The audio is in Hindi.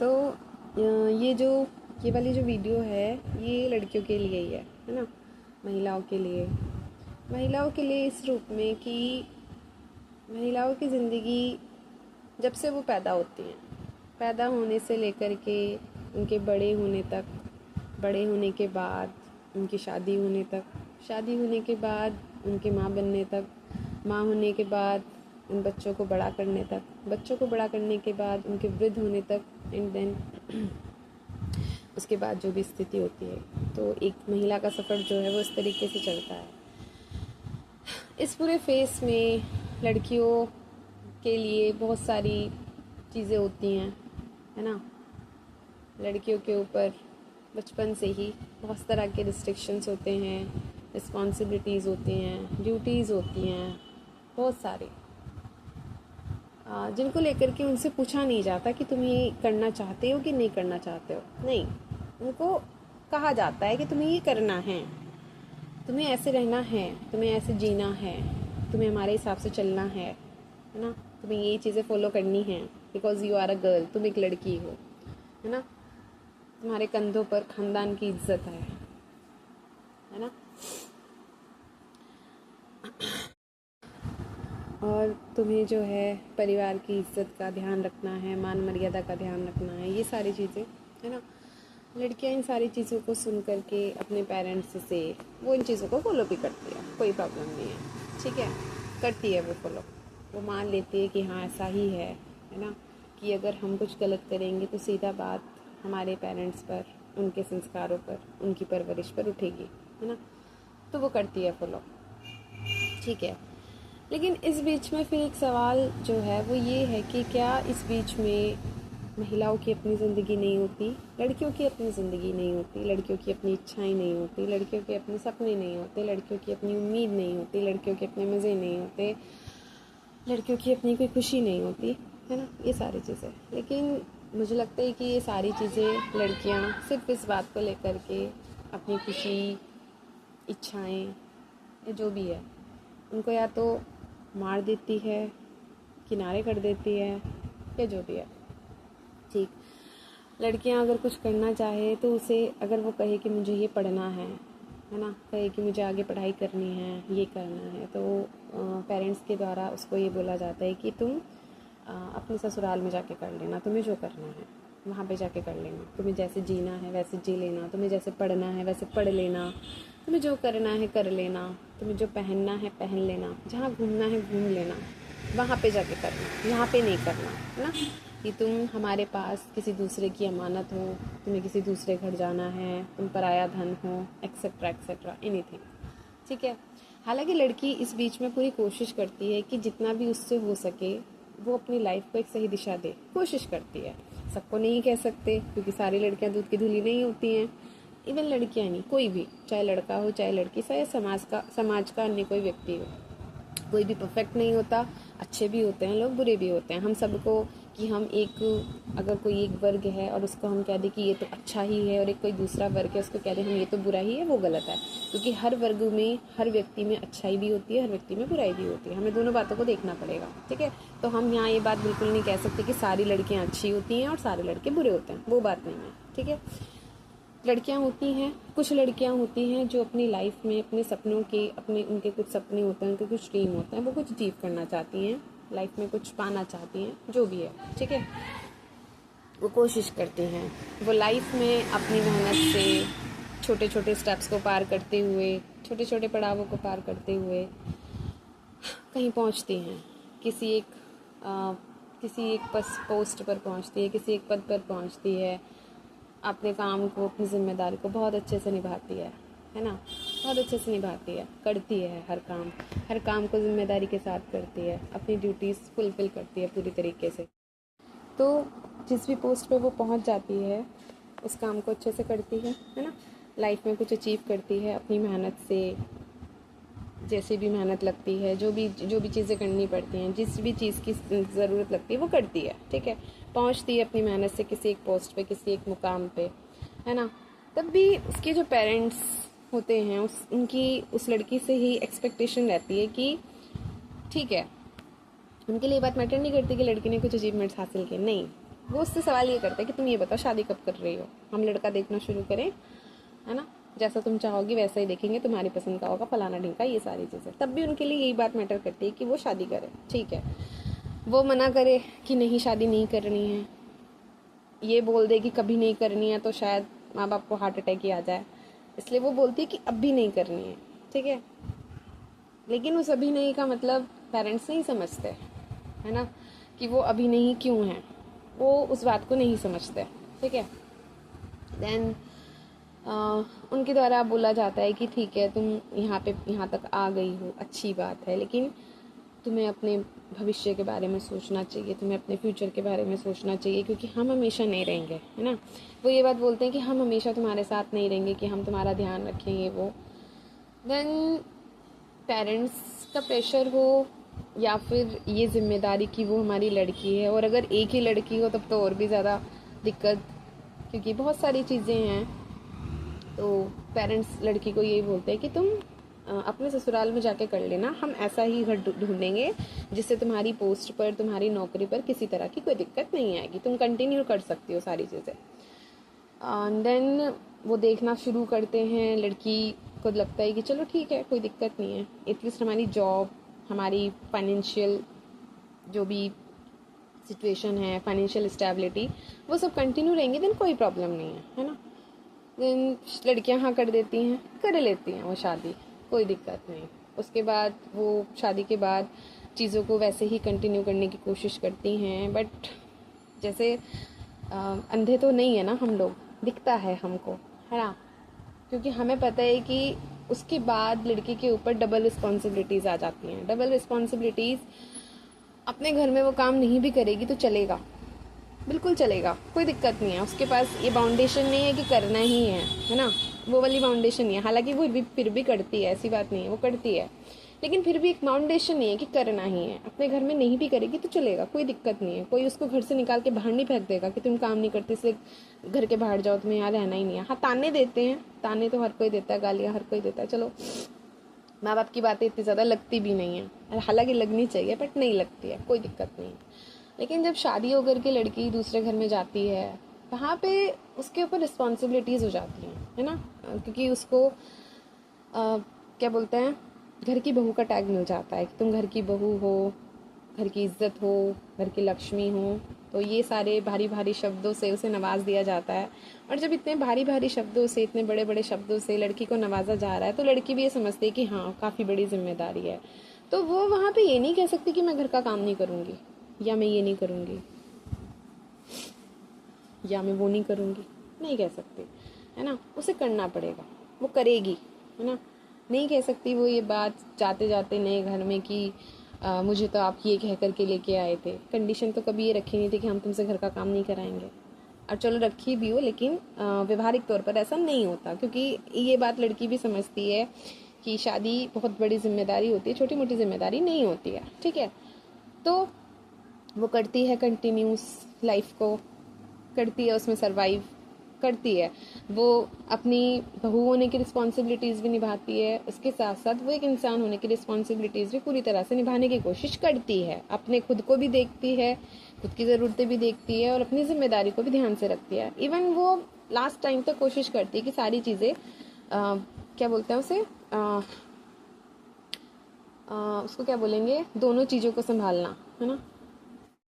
तो ये वाली जो वीडियो है ये लड़कियों के लिए ही है ना, महिलाओं के लिए इस रूप में कि महिलाओं की ज़िंदगी जब से वो पैदा होती हैं, पैदा होने से लेकर के उनके बड़े होने के बाद उनकी शादी होने तक, शादी होने के बाद उनके माँ बनने तक, माँ होने के बाद उन बच्चों को बड़ा करने तक, बच्चों को बड़ा करने के बाद उनके वृद्ध होने तक, एंड देन उसके बाद जो भी स्थिति होती है। तो एक महिला का सफ़र जो है वो इस तरीके से चलता है। इस पूरे फेस में लड़कियों के लिए बहुत सारी चीज़ें होती हैं, है ना। लड़कियों के ऊपर बचपन से ही बहुत तरह के रिस्ट्रिक्शंस होते हैं, रिस्पॉन्सिबिलिटीज़ होती हैं, ड्यूटीज़ होती हैं, बहुत सारी, जिनको लेकर के उनसे पूछा नहीं जाता कि तुम ये करना चाहते हो कि नहीं करना चाहते हो। नहीं, उनको कहा जाता है कि तुम्हें ये करना है, तुम्हें ऐसे रहना है, तुम्हें ऐसे जीना है, तुम्हें हमारे हिसाब से चलना है ना, तुम्हें ये चीज़ें फॉलो करनी है, because you are a girl, तुम एक लड़की हो, है ना। तुम्हारे कंधों पर खानदान की इज्जत है ना। और तुम्हें जो है परिवार की इज्जत का ध्यान रखना है, मान मर्यादा का ध्यान रखना है, ये सारी चीज़ें, है ना। लड़कियां इन सारी चीज़ों को सुन करके अपने पेरेंट्स से वो इन चीज़ों को फॉलो भी करती है, कोई प्रॉब्लम नहीं है, ठीक है, करती है वो फॉलो, वो मान लेती है कि हाँ ऐसा ही है ना, कि अगर हम कुछ गलत करेंगे तो सीधा बात हमारे पेरेंट्स पर, उनके संस्कारों पर, उनकी परवरिश पर उठेगी, है ना। तो वो करती है फॉलो, ठीक है। लेकिन इस बीच में फिर एक सवाल जो है वो ये है कि क्या इस बीच में महिलाओं की अपनी ज़िंदगी नहीं होती, लड़कियों की अपनी ज़िंदगी नहीं होती, लड़कियों की अपनी इच्छाएं नहीं होती, लड़कियों के अपने सपने नहीं होते, लड़कियों की अपनी उम्मीद नहीं होती, लड़कियों के अपने मज़े नहीं होते, लड़कियों की अपनी कोई खुशी नहीं होती, है ना, ये सारी चीज़ें। लेकिन मुझे लगता है कि ये सारी चीज़ें लड़कियाँ सिर्फ इस बात को लेकर के अपनी खुशी, इच्छाएं या जो भी है उनको या तो मार देती है, किनारे कर देती है, या जो भी है, ठीक। लड़कियां अगर कुछ करना चाहे तो उसे, अगर वो कहे कि मुझे ये पढ़ना है ना, कहे कि मुझे आगे पढ़ाई करनी है, ये करना है, तो पेरेंट्स के द्वारा उसको ये बोला जाता है कि तुम अपने ससुराल में जाके कर लेना, तुम्हें जो करना है वहाँ पे जाके कर लेना, तुम्हें जैसे जीना है वैसे जी लेना, तुम्हें जैसे पढ़ना है वैसे पढ़ लेना, तुम्हें जो करना है कर लेना, तुम्हें जो पहनना है पहन लेना, जहाँ घूमना है घूम लेना, वहाँ पे जाके करना, यहाँ पे नहीं करना, है ना। कि तुम हमारे पास किसी दूसरे की अमानत हो, तुम्हें किसी दूसरे घर जाना है, तुम पराया धन हो, एक्सेट्रा एक्सेट्रा, एनीथिंग, ठीक है। हालांकि लड़की इस बीच में पूरी कोशिश करती है कि जितना भी उससे हो सके वो अपनी लाइफ को एक सही दिशा दे, कोशिश करती है। सबको नहीं कह सकते क्योंकि सारी लड़कियां दूध की धुली नहीं होती हैं, इवन लड़कियां नहीं, कोई भी, चाहे लड़का हो चाहे लड़की, चाहे समाज का अन्य कोई व्यक्ति हो, कोई भी परफेक्ट नहीं होता, अच्छे भी होते हैं लोग, बुरे भी होते हैं। हम सबको, कि हम एक, अगर कोई एक वर्ग है और उसको हम कह दें कि ये तो अच्छा ही है, और एक कोई दूसरा वर्ग है उसको कह दें हम ये तो बुरा ही है, वो गलत है। क्योंकि हर वर्ग में, हर व्यक्ति में अच्छाई भी होती है, हर व्यक्ति में बुराई भी होती है, हमें दोनों बातों को देखना पड़ेगा, ठीक है। तो हम यहाँ ये बात बिल्कुल नहीं कह सकते कि सारी लड़कियाँ अच्छी होती हैं और सारे लड़के बुरे होते हैं, वो बात नहीं है, ठीक है। लड़कियां होती हैं, कुछ लड़कियां होती हैं जो अपनी लाइफ में अपने सपनों के, अपने उनके कुछ सपने होते हैं, उनके कुछ ड्रीम होते हैं, वो कुछ अचीव करना चाहती हैं, लाइफ में कुछ पाना चाहती हैं, जो भी है, ठीक है। वो कोशिश करती हैं, वो लाइफ में अपनी मेहनत से छोटे छोटे स्टेप्स को पार करते हुए, छोटे छोटे पड़ावों को पार करते हुए कहीं पहुंचती हैं, किसी एक पोस्ट पर पहुंचती है, किसी एक पद पर पहुंचती है, अपने काम को, अपनी जिम्मेदारी को बहुत अच्छे से निभाती है ना, बहुत अच्छे से निभाती है, करती है हर काम को जिम्मेदारी के साथ करती है, अपनी ड्यूटीज़ फुलफिल करती है पूरी तरीके से। तो जिस भी पोस्ट पे वो पहुंच जाती है उस काम को अच्छे से करती है ना, लाइफ में कुछ अचीव करती है अपनी मेहनत से, जैसे भी मेहनत लगती है, जो भी चीज़ें करनी पड़ती हैं, जिस भी चीज़ की ज़रूरत लगती है वो करती है, ठीक है। पहुंचती है अपनी मेहनत से किसी एक पोस्ट पे, किसी एक मुकाम पे, है ना। तब भी उसके जो पेरेंट्स होते हैं उनकी उस लड़की से ही एक्सपेक्टेशन रहती है कि ठीक है, उनके लिए बात मैटर नहीं करती कि लड़की ने कुछ अचीवमेंट्स हासिल किए, नहीं, वो उससे सवाल ये करते हैं कि तुम ये बताओ शादी कब कर रही हो, हम लड़का देखना शुरू करें, है ना, जैसा तुम चाहोगी वैसा ही देखेंगे, तुम्हारी पसंद का होगा, फलाना ढिंका, ये सारी चीज़ें। तब भी उनके लिए यही बात मैटर करती है कि वो शादी करे। ठीक है, वो मना करे कि नहीं शादी नहीं करनी है, ये बोल दे कि कभी नहीं करनी है तो शायद माँ बाप को हार्ट अटैक ही आ जाए, इसलिए वो बोलती है कि अब भी नहीं करनी है। ठीक है, लेकिन उस अभी नहीं का मतलब पेरेंट्स नहीं समझते, है ना, कि वो अभी नहीं क्यों है, वो उस बात को नहीं समझते। ठीक है, देन उनके द्वारा बोला जाता है कि ठीक है तुम यहाँ तक आ गई हो, अच्छी बात है, लेकिन तुम्हें अपने भविष्य के बारे में सोचना चाहिए, तुम्हें अपने फ्यूचर के बारे में सोचना चाहिए, क्योंकि हम हमेशा नहीं रहेंगे, है ना। वो ये बात बोलते हैं कि हम हमेशा तुम्हारे साथ नहीं रहेंगे, कि हम तुम्हारा ध्यान रखेंगे वो। देन पेरेंट्स का प्रेशर हो या फिर ये जिम्मेदारी कि वो हमारी लड़की है, और अगर एक ही लड़की हो तब तो और भी ज़्यादा दिक्कत, क्योंकि बहुत सारी चीज़ें हैं। तो पेरेंट्स लड़की को यही बोलते हैं कि तुम अपने ससुराल में जाके कर लेना, हम ऐसा ही घर ढूंढेंगे जिससे तुम्हारी पोस्ट पर, तुम्हारी नौकरी पर किसी तरह की कोई दिक्कत नहीं आएगी, तुम कंटिन्यू कर सकती हो सारी चीज़ें। देन वो देखना शुरू करते हैं, लड़की को लगता है कि चलो ठीक है कोई दिक्कत नहीं है, एटलीस्ट हमारी जॉब, हमारी फाइनेंशियल जो भी सिचुएशन है, फाइनेंशियल स्टेबिलिटी, वो सब कंटिन्यू रहेंगे, देन कोई प्रॉब्लम नहीं है ना। देन लड़कियां हाँ कर देती हैं, कर लेती हैं वो शादी, कोई दिक्कत नहीं। उसके बाद वो शादी के बाद चीज़ों को वैसे ही कंटिन्यू करने की कोशिश करती हैं, बट जैसे अंधे तो नहीं है ना हम लोग, दिखता है हमको, है ना, क्योंकि हमें पता है कि उसके बाद लड़की के ऊपर डबल रिस्पॉन्सिबिलिटीज़ आ जाती हैं। डबल रिस्पॉन्सिबिलिटीज़, अपने घर में वो काम नहीं भी करेगी तो चलेगा, बिल्कुल चलेगा, कोई दिक्कत नहीं है, उसके पास ये बाउंडेशन नहीं है कि करना ही है ना, वो वाली बाउंडेशन नहीं है। हालांकि वो फिर भी करती है, ऐसी बात नहीं है, वो करती है, लेकिन फिर भी एक बाउंडेशन नहीं है कि करना ही है। अपने घर में नहीं भी करेगी तो चलेगा, कोई दिक्कत नहीं है, कोई उसको घर से निकाल के बाहर नहीं फेंक देगा कि तुम काम नहीं करती इसलिए घर के बाहर जाओ, तुम्हें यहाँ रहना ही नहीं है। हाँ, ताने देते हैं, ताने तो हर कोई देता है, गालियाँ हर कोई देता है, चलो माँ बाप की बातें इतनी ज़्यादा लगती भी नहीं है, हालांकि लगनी चाहिए बट नहीं लगती है, कोई दिक्कत नहीं। लेकिन जब शादी होकर के लड़की दूसरे घर में जाती है, वहाँ पे उसके ऊपर रिस्पॉन्सिबिलिटीज़ हो जाती हैं, है ना, क्योंकि उसको क्या बोलते हैं, घर की बहू का टैग मिल जाता है कि तुम घर की बहू हो, घर की इज्जत हो, घर की लक्ष्मी हो। तो ये सारे भारी भारी शब्दों से उसे नवाज दिया जाता है, और जब इतने भारी भारी शब्दों से, इतने बड़े बड़े शब्दों से लड़की को नवाजा जा रहा है, तो लड़की भी ये समझती है कि हाँ काफ़ी बड़ी जिम्मेदारी है। तो वो वहाँ पे ये नहीं कह सकती कि मैं घर का काम नहीं करूँगी, या मैं ये नहीं करूँगी, या मैं वो नहीं करूँगी, नहीं कह सकती, है ना, उसे करना पड़ेगा, वो करेगी, है ना। नहीं कह सकती वो ये बात जाते जाते नए घर में कि मुझे तो आप ये कह करके लेके आए थे। कंडीशन तो कभी ये रखी नहीं थी कि हम तुमसे घर का काम नहीं कराएंगे, और चलो रखी भी हो, लेकिन व्यवहारिक तौर पर ऐसा नहीं होता, क्योंकि ये बात लड़की भी समझती है कि शादी बहुत बड़ी जिम्मेदारी होती है, छोटी मोटी जिम्मेदारी नहीं होती है। ठीक है, तो वो करती है, कंटिन्यूस लाइफ को करती है, उसमें सरवाइव करती है, वो अपनी बहू होने की रिस्पॉन्सिबिलिटीज़ भी निभाती है, उसके साथ साथ वो एक इंसान होने की रिस्पॉन्सिबिलिटीज़ भी पूरी तरह से निभाने की कोशिश करती है, अपने खुद को भी देखती है, खुद की ज़रूरतें भी देखती है, और अपनी जिम्मेदारी को भी ध्यान से रखती है। इवन वो लास्ट टाइम तक कोशिश करती है कि सारी चीज़ें क्या बोलते हैं उसे, उसको क्या बोलेंगे, दोनों चीज़ों को संभालना, है ना,